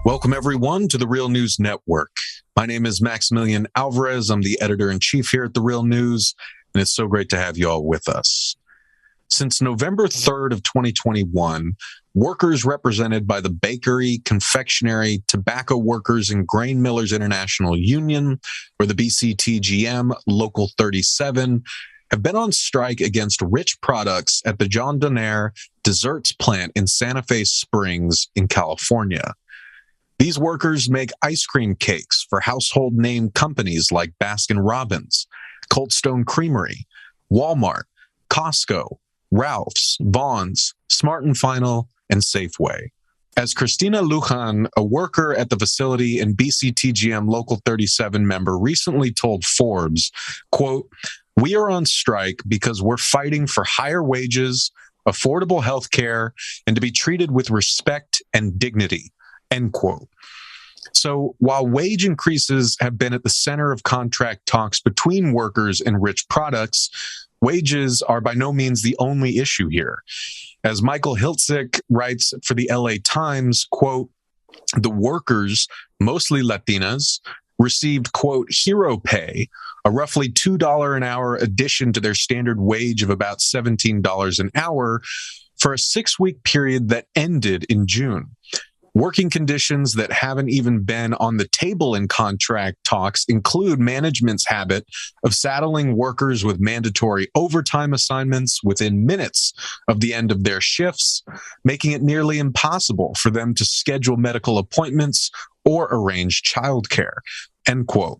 Welcome, everyone, to the Real News Network. My name is Maximillian Alvarez. I'm the editor-in-chief here at the Real News, and it's so great to have you all with us. Since November 3rd of 2021, workers represented by the Bakery, Confectionery, Tobacco Workers, and Grain Millers International Union, or the BCTGM Local 37, have been on strike against rich products at the Jon Donaire Desserts plant in Santa Fe Springs in California. These workers make ice cream cakes for household name companies like Baskin-Robbins, Stone Creamery, Walmart, Costco, Ralph's, Vons, Smart & Final, and Safeway. As Cristina Lujan, a worker at the facility and BCTGM Local 37 member, recently told Forbes, quote, "We are on strike because we're fighting for higher wages, affordable health care, and to be treated with respect and dignity," end quote. So while wage increases have been at the center of contract talks between workers and rich products, wages are by no means the only issue here. As Michael Hiltzik writes for the LA Times, quote, "The workers, mostly Latinas, received, quote, hero pay, a roughly $2 an hour addition to their standard wage of about $17 an hour for a 6-week period that ended in June. Working conditions that haven't even been on the table in contract talks include management's habit of saddling workers with mandatory overtime assignments within minutes of the end of their shifts, making it nearly impossible for them to schedule medical appointments or arrange childcare," end quote.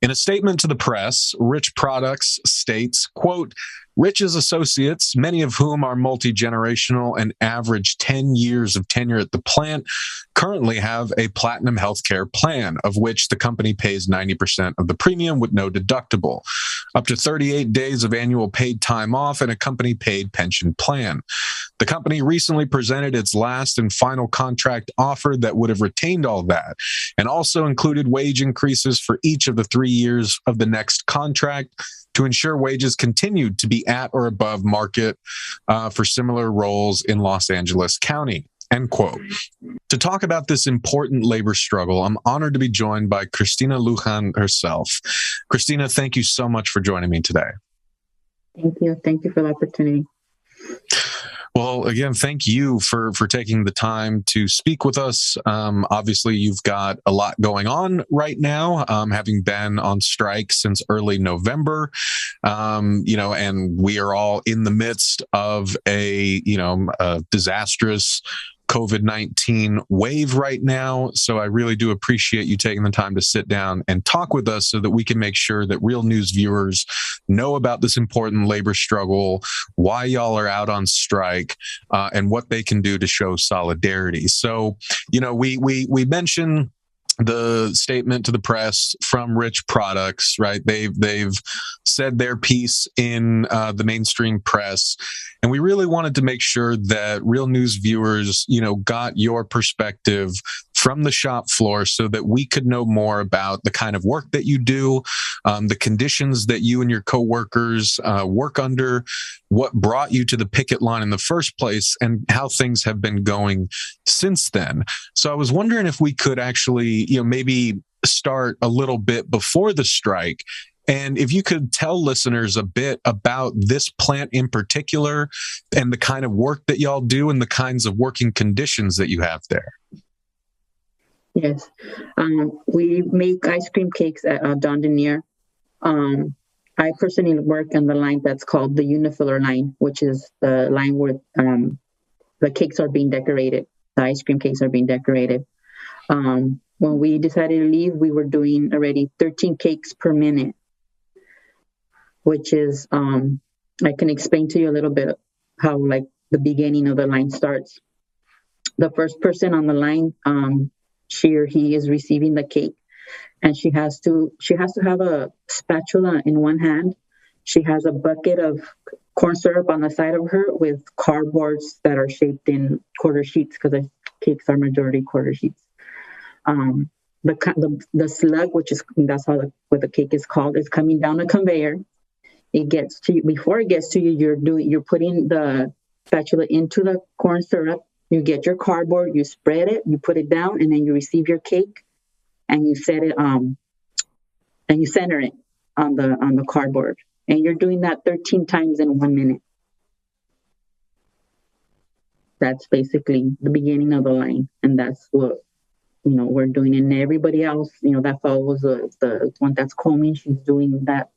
In a statement to the press, Rich Products states, quote, "Rich's associates, many of whom are multi-generational and average 10 years of tenure at the plant, currently have a platinum healthcare plan, of which the company pays 90% of the premium with no deductible, up to 38 days of annual paid time off, and a company-paid pension plan. The company recently presented its last and final contract offer that would have retained all that, and also included wage increases for each of the 3 years of the next contract to ensure wages continued to be at or above market for similar roles in Los Angeles County," end quote. To talk about this important labor struggle, I'm honored to be joined by Cristina Lujan herself. Cristina, thank you so much for joining me today. Thank you. Thank you for the opportunity. Well, again, thank you for taking the time to speak with us. Obviously, you've got a lot going on right now, having been on strike since early November, and we are all in the midst of a disastrous COVID-19 wave right now. So I really do appreciate you taking the time to sit down and talk with us so that we can make sure that Real News viewers know about this important labor struggle, why y'all are out on strike, and what they can do to show solidarity. So, we mentioned the statement to the press from Rich Products, right? They've said their piece in the mainstream press, and we really wanted to make sure that Real News viewers, got your perspective from the shop floor so that we could know more about the kind of work that you do, the conditions that you and your coworkers work under, what brought you to the picket line in the first place, and how things have been going since then. So I was wondering if we could actually, maybe start a little bit before the strike. And if you could tell listeners a bit about this plant in particular and the kind of work that y'all do and the kinds of working conditions that you have there. Yes. We make ice cream cakes at Jon Donaire. I personally work on the line that's called the Unifiller line, which is the line where the cakes are being decorated. The ice cream cakes are being decorated. When we decided to leave, we were doing already 13 cakes per minute, which is, I can explain to you a little bit how the beginning of the line starts. The first person on the line, she or he is receiving the cake, and she has to have a spatula in one hand. She has a bucket of corn syrup on the side of her with cardboards that are shaped in quarter sheets, because the cakes are majority quarter sheets. The slug, that's what the cake is called, is coming down a conveyor. It gets to you. Before it gets to you, you're putting the spatula into the corn syrup. You get your cardboard, you spread it, you put it down, and then you receive your cake, and you set it and you center it on the cardboard, and you're doing that 13 times in 1 minute. That's basically the beginning of the line, and that's what we're doing. And everybody else, that follows the one that's combing, she's doing that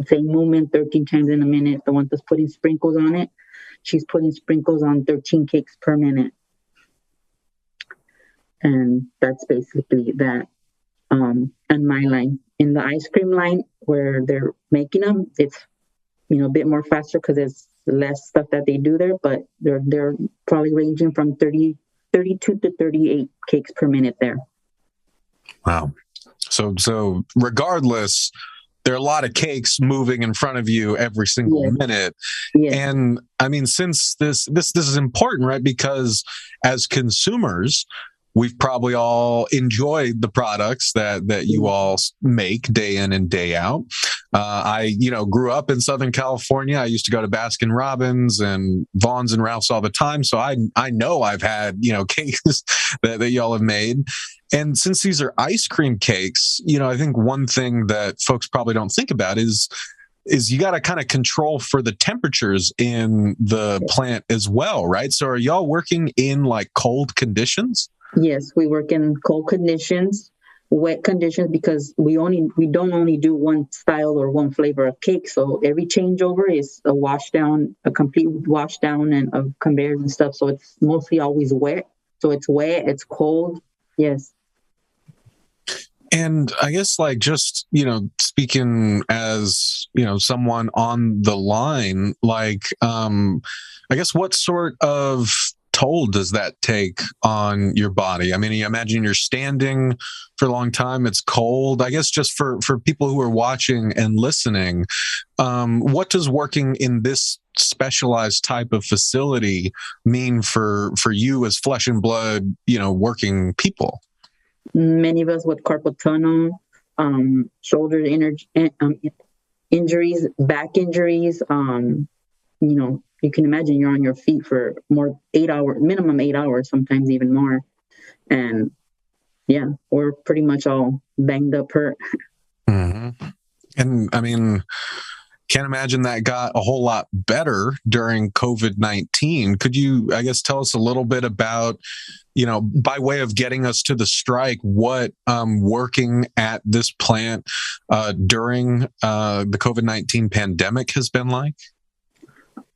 same movement 13 times in a minute. The one that's putting sprinkles on it, she's putting sprinkles on 13 cakes per minute. And that's basically that. And my line. In the ice cream line where they're making them, it's a bit more faster because there's less stuff that they do there, but they're probably ranging from 32 to 38 cakes per minute there. Wow. So regardless, there are a lot of cakes moving in front of you every single minute. Yes. And I mean, since this is important, right? Because as consumers, we've probably all enjoyed the products that you all make day in and day out. I grew up in Southern California. I used to go to Baskin-Robbins and Vaughn's and Ralph's all the time. So I know I've had, cakes that y'all have made. And since these are ice cream cakes, I think one thing that folks probably don't think about is you got to kind of control for the temperatures in the plant as well, right? So are y'all working in like cold conditions? Yes, we work in cold conditions, wet conditions, because we don't only do one style or one flavor of cake. So every changeover is a complete wash down and of conveyors and stuff. So it's mostly always wet. So it's wet, it's cold. Yes. And I guess just, speaking as, someone on the line, I guess what sort of toll does that take on your body? I mean, you imagine you're standing for a long time. It's cold. I guess just for people who are watching and listening, what does working in this specialized type of facility mean for you as flesh and blood, working people? Many of us with carpal tunnel, shoulder injuries, back injuries, you can imagine you're on your feet for minimum 8 hours, sometimes even more. And we're pretty much all banged up hurt. Mm-hmm. And I mean, can't imagine that got a whole lot better during COVID-19. Could you, I guess, tell us a little bit about, by way of getting us to the strike, what working at this plant during the COVID-19 pandemic has been like?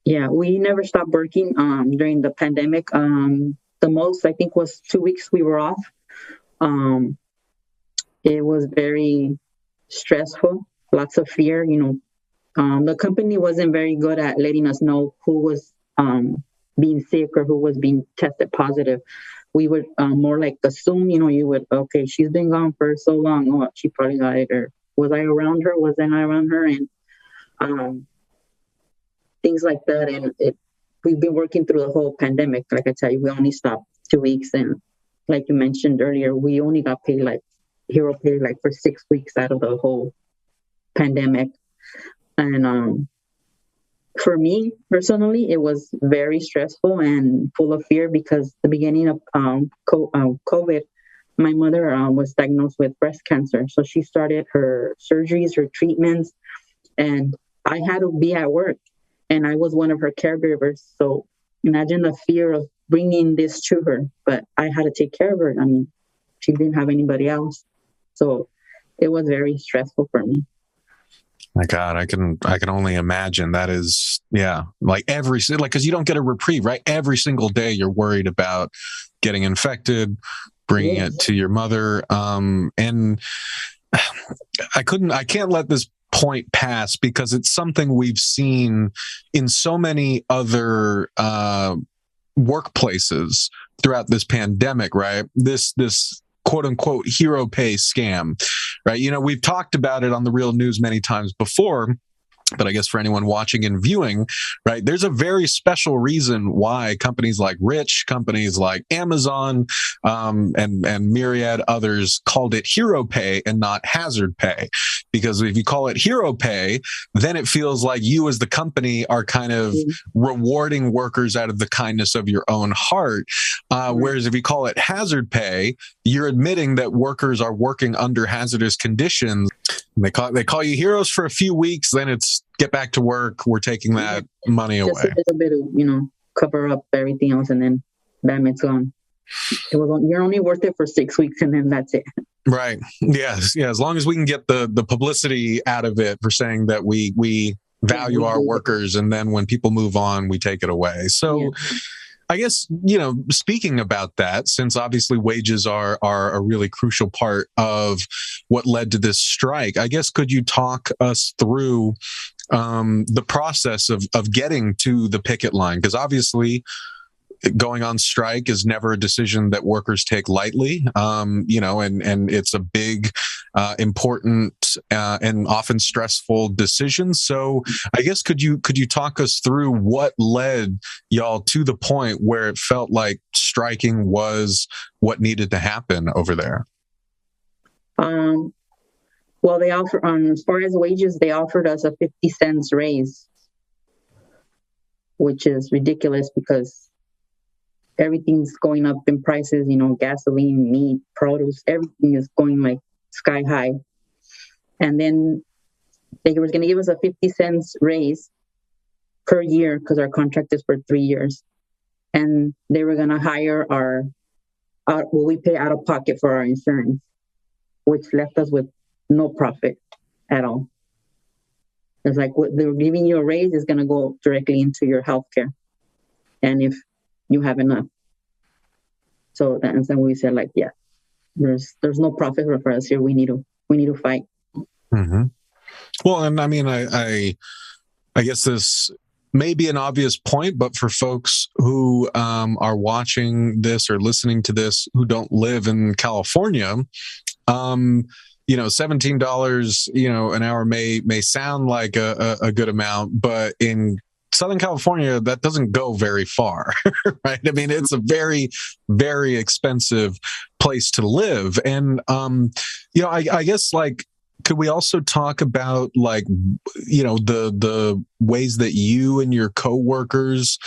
Yeah, we never stopped working during the pandemic. The most, I think, was 2 weeks we were off. It was very stressful, lots of fear. The company wasn't very good at letting us know who was being sick or who was being tested positive. We would more like assume, you would, okay, she's been gone for so long. Oh, she probably got it. Or was I around her? Wasn't I around her? And things like that. And we've been working through the whole pandemic. Like I tell you, we only stopped 2 weeks. And like you mentioned earlier, we only got paid hero pay for 6 weeks out of the whole pandemic. And for me personally, it was very stressful and full of fear because the beginning of COVID, my mother was diagnosed with breast cancer. So she started her surgeries, her treatments, and I had to be at work. And I was one of her caregivers. So imagine the fear of bringing this to her, but I had to take care of her. I mean, she didn't have anybody else. So it was very stressful for me. My God, I can only imagine. That is, because you don't get a reprieve, right? Every single day you're worried about getting infected, bringing it to your mother. And I can't let this point pass because it's something we've seen in so many other workplaces throughout this pandemic, right? This quote unquote hero pay scam, right? We've talked about it on the Real News many times before, But I guess for anyone watching and viewing, right, there's a very special reason why companies like companies like Amazon, and myriad others called it hero pay and not hazard pay. Because if you call it hero pay, then it feels like you as the company are kind of rewarding workers out of the kindness of your own heart. Whereas if you call it hazard pay, you're admitting that workers are working under hazardous conditions. They call you heroes for a few weeks, then it's get back to work. We're taking that money away. Just a little bit of, cover up everything else, and then bam, it's gone. You're only worth it for 6 weeks, and then that's it. Right. Yes. Yeah. As long as we can get the publicity out of it for saying that we value our workers, and then when people move on, we take it away. So. Yeah. I guess, speaking about that, since obviously wages are a really crucial part of what led to this strike, I guess, could you talk us through the process of getting to the picket line? Because obviously going on strike is never a decision that workers take lightly, and it's a big, important, and often stressful decision. So I guess could you talk us through what led y'all to the point where it felt like striking was what needed to happen over there? Well, they offer, as far as wages, they offered us a 50 cents raise, which is ridiculous because everything's going up in prices, gasoline, meat, produce, everything is going like sky high. And then they were going to give us a 50 cents raise per year because our contract is for 3 years. And they were going to hire what we pay out of pocket for our insurance, which left us with no profit at all. It's like what they're giving you a raise is going to go directly into your healthcare. And if you have enough. So that's when we said, yeah, there's no profit for us here. We need to fight. Mm-hmm. Well, and I mean, I guess this may be an obvious point, but for folks who are watching this or listening to this who don't live in California, $17, an hour may sound like a good amount, but in Southern California, that doesn't go very far, right? I mean, it's a very, very expensive place to live. And, I guess, could we also talk about, the ways that you and your coworkers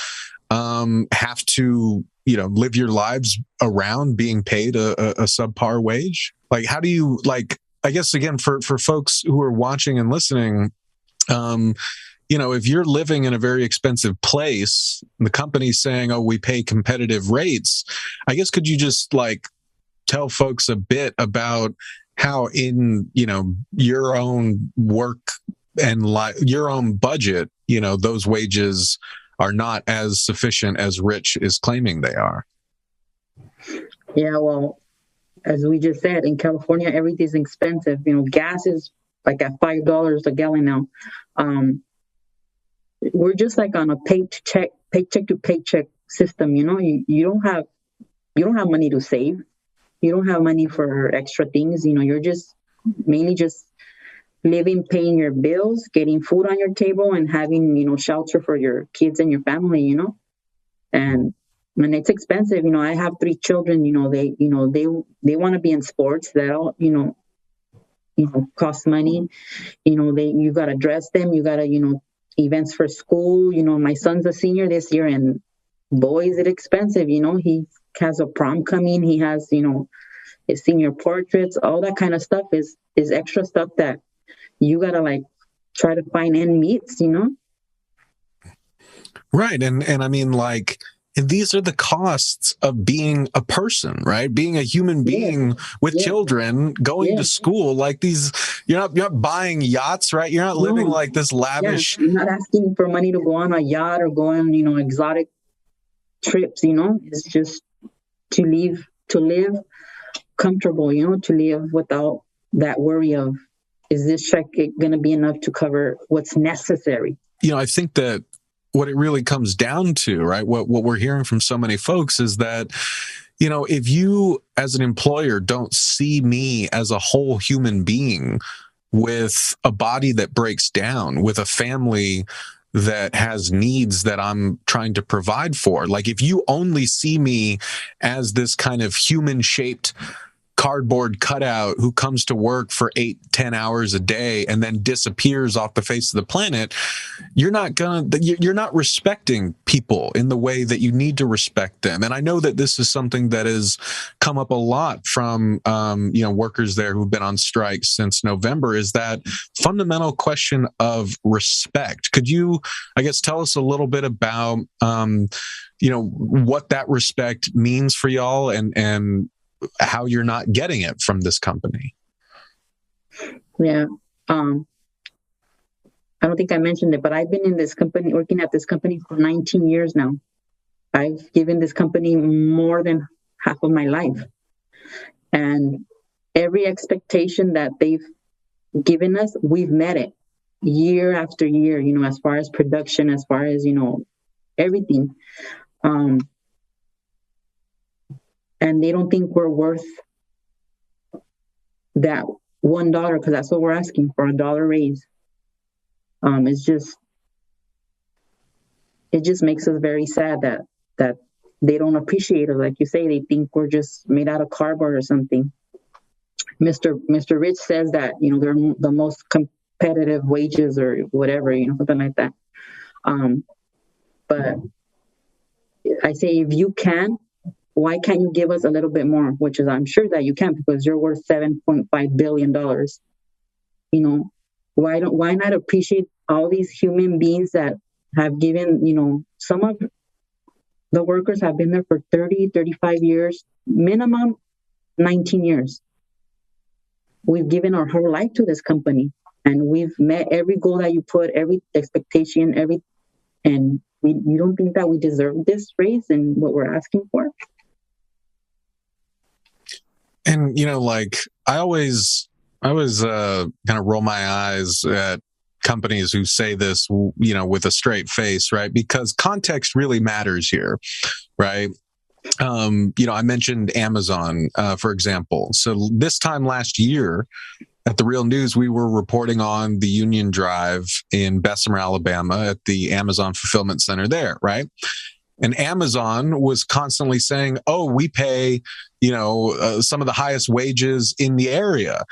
have to, live your lives around being paid a subpar wage? How do you, I guess, again, for folks who are watching and listening, if you're living in a very expensive place, the company's saying, oh, we pay competitive rates, I guess, could you just tell folks a bit about how in, your own work and your own budget, those wages are not as sufficient as Rich is claiming they are? Yeah, well, as we just said, in California, everything's expensive. Gas is at $5 a gallon now. We're just on a paycheck to paycheck system. You don't have money to save. You don't have money for extra things. You're just mainly just living, paying your bills, getting food on your table, and having shelter for your kids and your family. And it's expensive. I have 3 children. They want to be in sports. That'll cost money. You got to dress them. You got to events for school. My son's a senior this year, and boy, is it expensive. He has a prom coming. He has, his senior portraits. All that kind of stuff is extra stuff that you got to try to find end meets, Right. And I mean, these are the costs of being a person, right? Being a human being with children, going to school. You're not buying yachts, right? You're not living this lavish. You're not asking for money to go on a yacht or go on, exotic trips. It's just to live comfortable. To live without that worry of, is this check going to be enough to cover what's necessary? I think that what it really comes down to, right, what we're hearing from so many folks is that, if you as an employer don't see me as a whole human being, with a body that breaks down, with a family that has needs that I'm trying to provide for. Like, if you only see me as this kind of human-shaped cardboard cutout who comes to work for 8-10 hours a day and then disappears off the face of the planet, you're not respecting people in the way that you need to respect them. And I know that this is something that has come up a lot from workers there who've been on strike since November, is that fundamental question of respect. Could you, I guess, tell us a little bit about what that respect means for y'all, and how you're not getting it from this company? Yeah. I don't think I mentioned it, but I've been in this company, working at this company for 19 years now. I've given this company more than half of my life. And every expectation that they've given us, we've met it year after year, as far as production, as far as, everything. And they don't think we're worth that $1, because that's what we're asking for, $1 raise. It just makes us very sad that they don't appreciate us. Like you say, they think we're just made out of cardboard or something. Mr. Rich says that, they're the most competitive wages or whatever, something like that. But I say, if you can, why can't you give us a little bit more? Which is, I'm sure that you can, because you're worth $7.5 billion. Why not appreciate all these human beings that have given, some of the workers have been there for 30, 35 years, minimum 19 years. We've given our whole life to this company, and we've met every goal that you put, every expectation, and you don't think that we deserve this raise and what we're asking for? And, I always kind of roll my eyes at companies who say this, with a straight face, right? Because context really matters here, right? I mentioned Amazon, for example. So this time last year at The Real News, we were reporting on the union drive in Bessemer, Alabama at the Amazon fulfillment center there, right? And Amazon was constantly saying, we pay, some of the highest wages in the area.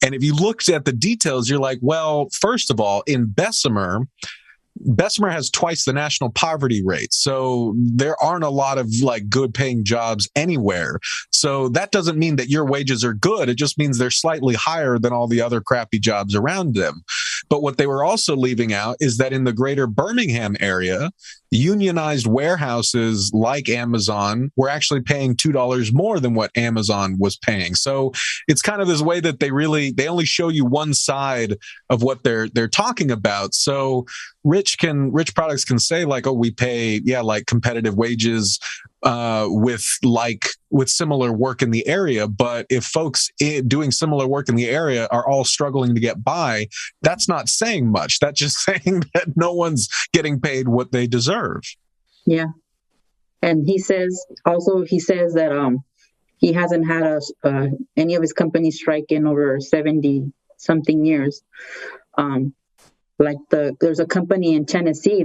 And if you looked at the details, you're like, well, first of all, in Bessemer has twice the national poverty rate. So there aren't a lot of good paying jobs anywhere. So that doesn't mean that your wages are good. It just means they're slightly higher than all the other crappy jobs around them. But what they were also leaving out is that in the greater Birmingham area, unionized warehouses like Amazon were actually paying $2 more than what Amazon was paying. So it's kind of this way that they only show you one side of what they're talking about. So rich products can say we pay competitive wages with similar work in the area. But if folks doing similar work in the area are all struggling to get by, that's not saying much. That's just saying that no one's getting paid what they deserve. Yeah. And he says that he hasn't had any of his companies strike in over 70 something years. There's a company in Tennessee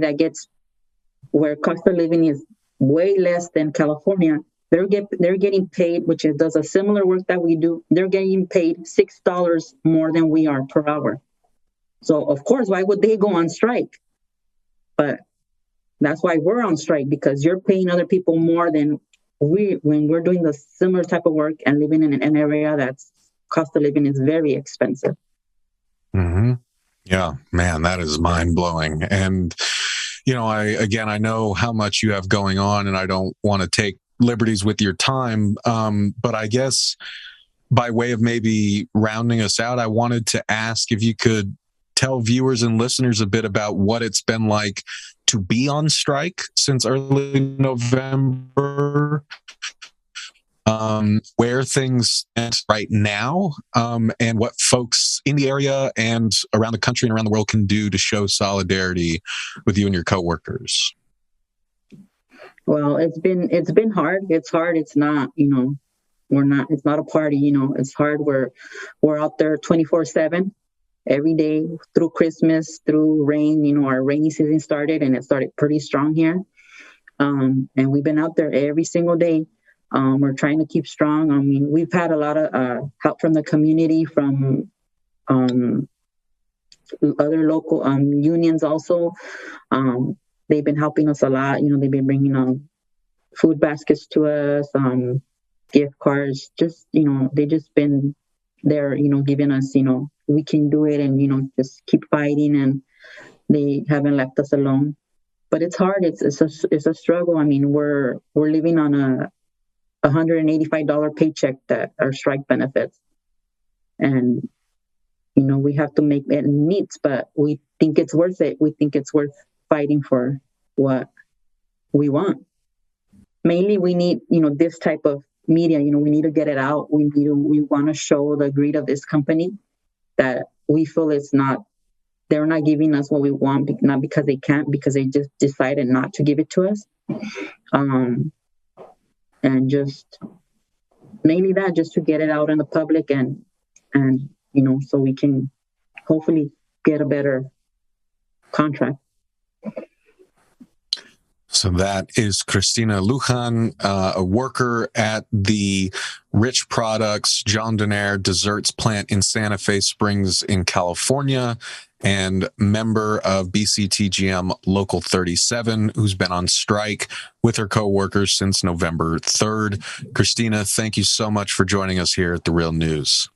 where cost of living is way less than California. They're getting paid, which does a similar work that we do. They're getting paid $6 more than we are per hour. So of course, why would they go on strike? But that's why we're on strike, because you're paying other people more than when we're doing the similar type of work and living in an area that's cost of living is very expensive. Mm-hmm. Yeah, man, that is mind blowing. And I know how much you have going on, and I don't want to take liberties with your time. But I guess by way of maybe rounding us out, I wanted to ask if you could tell viewers and listeners a bit about what it's been like to be on strike since early November, where things stand right now, and what folks in the area and around the country and around the world can do to show solidarity with you and your coworkers. Well, it's been hard. It's hard. It's not, it's not a party, it's hard. We're out there 24/7. every day through Christmas, through rain. Our rainy season started, and it started pretty strong here. And we've been out there every single day. We're trying to keep strong. I mean, we've had a lot of help from the community, from other local unions also. They've been helping us a lot. They've been bringing food baskets to us, gift cards. Just, they just been there, giving us, we can do it, and, just keep fighting. And they haven't left us alone. But it's hard. It's a struggle. I mean, we're living on a $185 paycheck that are strike benefits, and we have to make it needs, but we think it's worth it. We think it's worth fighting for what we want. Mainly, we need this type of media. We need to get it out. We want to show the greed of this company, that we feel they're not giving us what we want, not because they can't, because they just decided not to give it to us. And just mainly that, just to get it out in the public, and so we can hopefully get a better contract. So that is Cristina Lujan, a worker at the Rich Products Jon Donaire Desserts plant in Santa Fe Springs in California, and member of BCTGM Local 37, who's been on strike with her coworkers since November 3rd. Cristina, thank you so much for joining us here at The Real News.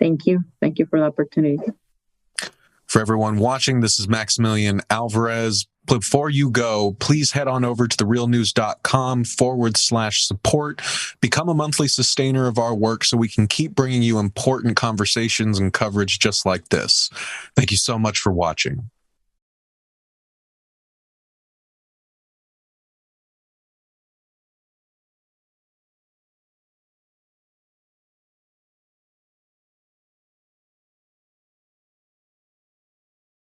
Thank you. Thank you for the opportunity. For everyone watching, this is Maximillian Alvarez. Before you go, please head on over to therealnews.com/support. Become a monthly sustainer of our work so we can keep bringing you important conversations and coverage just like this. Thank you so much for watching.